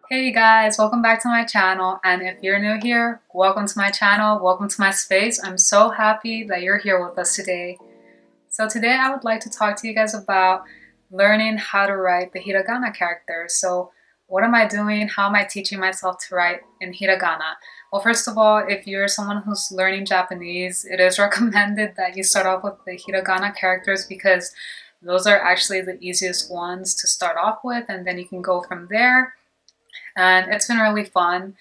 Hey guys, welcome back to my channel, and if you're new here, welcome to my channel, welcome to my space. I'm so happy that you're here with us today. So today I would like to talk to you guys about learning how to write the hiragana characters. So what am I doing? How am I teaching myself to write in hiragana? Well, first of all, if you're someone who's learning Japanese, it is recommended that you start off with the hiragana characters because those are actually the easiest ones to start off with, and then you can go from there, and it's been really fun.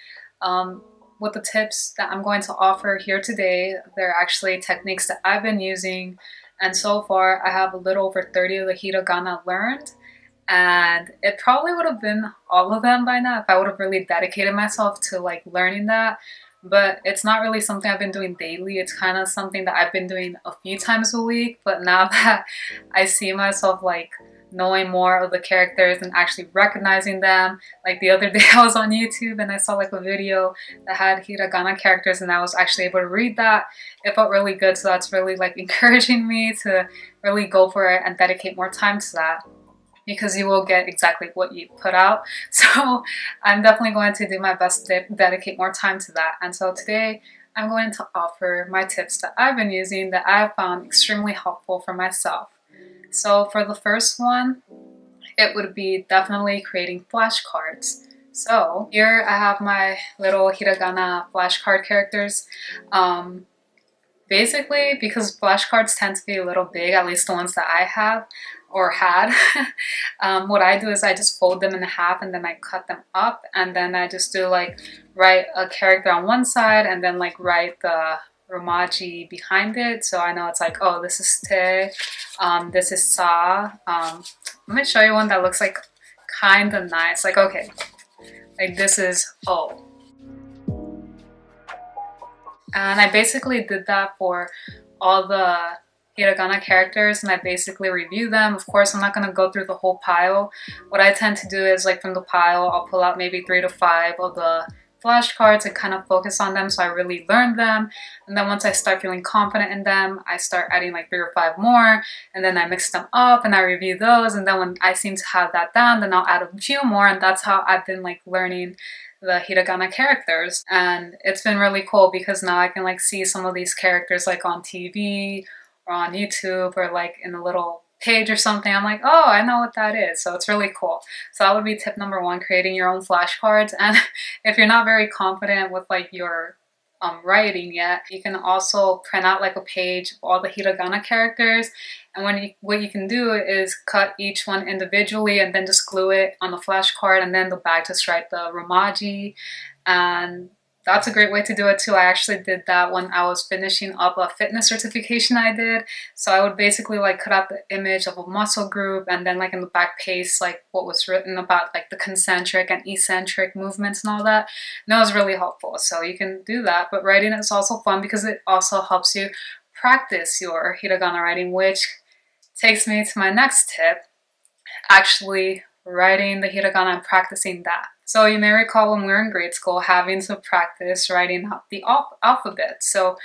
With the tips that I'm going to offer here today, they're actually techniques that I've been using, and so far I have a little over 30 of the hiragana learned, and it probably would have been all of them by now if I would have really dedicated myself to like learning that. But it's not really something I've been doing daily. It's kind of something that I've been doing a few times a week, but now that I see myself like knowing more of the characters and actually recognizing them. Like the other day I was on YouTube and I saw like a video that had hiragana characters and I was actually able to read that. It felt really good, so that's really like encouraging me to really go for it and dedicate more time to that, because you will get exactly what you put out. So I'm definitely going to do my best to dedicate more time to that. And so today I'm going to offer my tips that I've been using that I've found extremely helpful for myself. So for the first one, it would be definitely creating flashcards. So here I have my little hiragana flashcard characters. Basically, because flashcards tend to be a little big, at least the ones that I have or had, what I do is I just fold them in half and then I cut them up, and then I just do like write a character on one side and then like write the romaji behind it, so I know it's like, oh, this is te, this is sa. Let me show you one that looks like kind of nice. Like, okay, like this is o. And I basically did that for all the hiragana characters, and I basically review them. Of course, I'm not going to go through the whole pile. What I tend to do is like from the pile, I'll pull out maybe 3 to 5 of the flashcards and kind of focus on them so I really learn them. And then once I start feeling confident in them, I start adding like 3 or 5 more, and then I mix them up and I review those. And then when I seem to have that down, then I'll add a few more, and that's how I've been like learning the hiragana characters. And it's been really cool because now I can like see some of these characters like on TV or on YouTube or like in a little page or something. I'm like, oh, I know what that is. So it's really cool. So that would be tip number one, creating your own flashcards. And if you're not very confident with like your writing yet, you can also print out like a page of all the hiragana characters, and what you can do is cut each one individually and then just glue it on the flashcard, and then the back just write the romaji. And that's a great way to do it too. I actually did that when I was finishing up a fitness certification I did. So I would basically like cut out the image of a muscle group, and then like in the back paste like what was written about like the concentric and eccentric movements and all that. And that was really helpful. So you can do that, but writing is also fun because it also helps you practice your hiragana writing, which takes me to my next tip, actually writing the hiragana and practicing that. So you may recall when we were in grade school having to practice writing the alphabet. So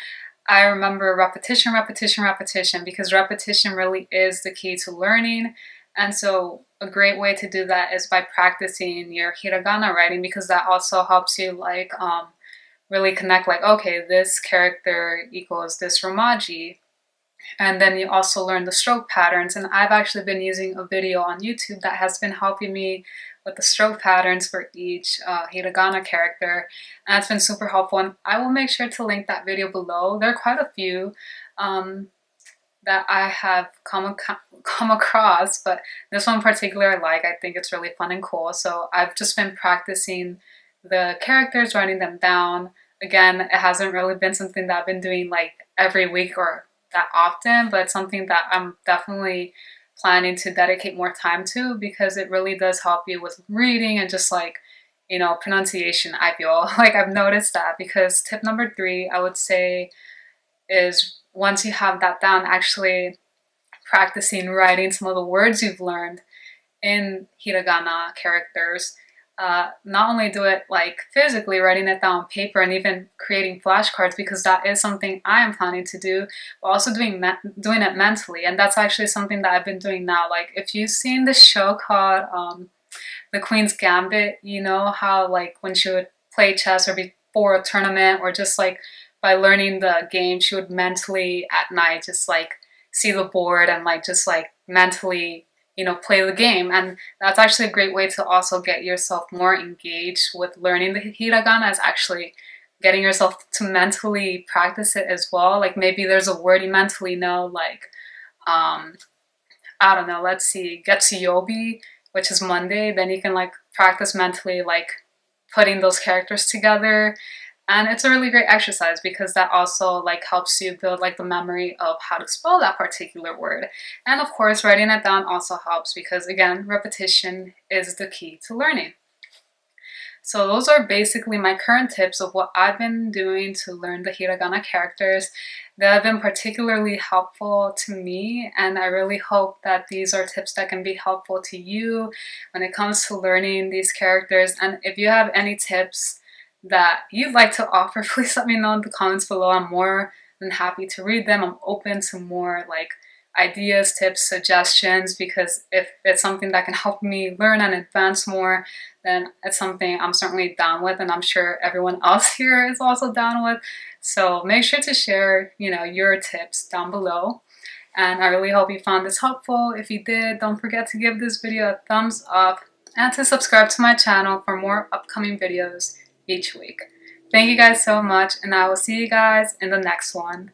I remember repetition, repetition, repetition, because repetition really is the key to learning. And so a great way to do that is by practicing your hiragana writing, because that also helps you like really connect like, okay, this character equals this romaji. And then you also learn the stroke patterns. And I've actually been using a video on YouTube that has been helping me with the stroke patterns for each hiragana character. And it's been super helpful. And I will make sure to link that video below. There are quite a few that I have come across, but this one in particular I like. I think it's really fun and cool. So I've just been practicing the characters, writing them down. Again, it hasn't really been something that I've been doing like every week or that often, but it's something that I'm definitely planning to dedicate more time to, because it really does help you with reading and just like, you know, pronunciation. I feel like I've noticed that, because tip number 3 I would say is, once you have that down, actually practicing writing some of the words you've learned in hiragana characters. Not only do it like physically, writing it down on paper and even creating flashcards, because that is something I am planning to do, but also doing it mentally. And that's actually something that I've been doing now. Like if you've seen the show called the Queen's Gambit, you know, how like when she would play chess or before a tournament or just like by learning the game, she would mentally at night just like see the board and like just like mentally, you know, play the game. And that's actually a great way to also get yourself more engaged with learning the hiragana, is actually getting yourself to mentally practice it as well. Like maybe there's a word you mentally know, like I don't know, let's see, Getsuyobi, which is Monday. Then you can like practice mentally like putting those characters together. And it's a really great exercise because that also like helps you build like the memory of how to spell that particular word. And of course, writing it down also helps because again, repetition is the key to learning. So those are basically my current tips of what I've been doing to learn the hiragana characters. They have been particularly helpful to me, and I really hope that these are tips that can be helpful to you when it comes to learning these characters. And if you have any tips that you'd like to offer, please let me know in the comments below. I'm more than happy to read them. I'm open to more like ideas, tips, suggestions, because if it's something that can help me learn and advance more, then it's something I'm certainly down with, and I'm sure everyone else here is also down with. So make sure to share, you know, your tips down below. And I really hope you found this helpful. If you did, don't forget to give this video a thumbs up and to subscribe to my channel for more upcoming videos each week. Thank you guys so much, and I will see you guys in the next one.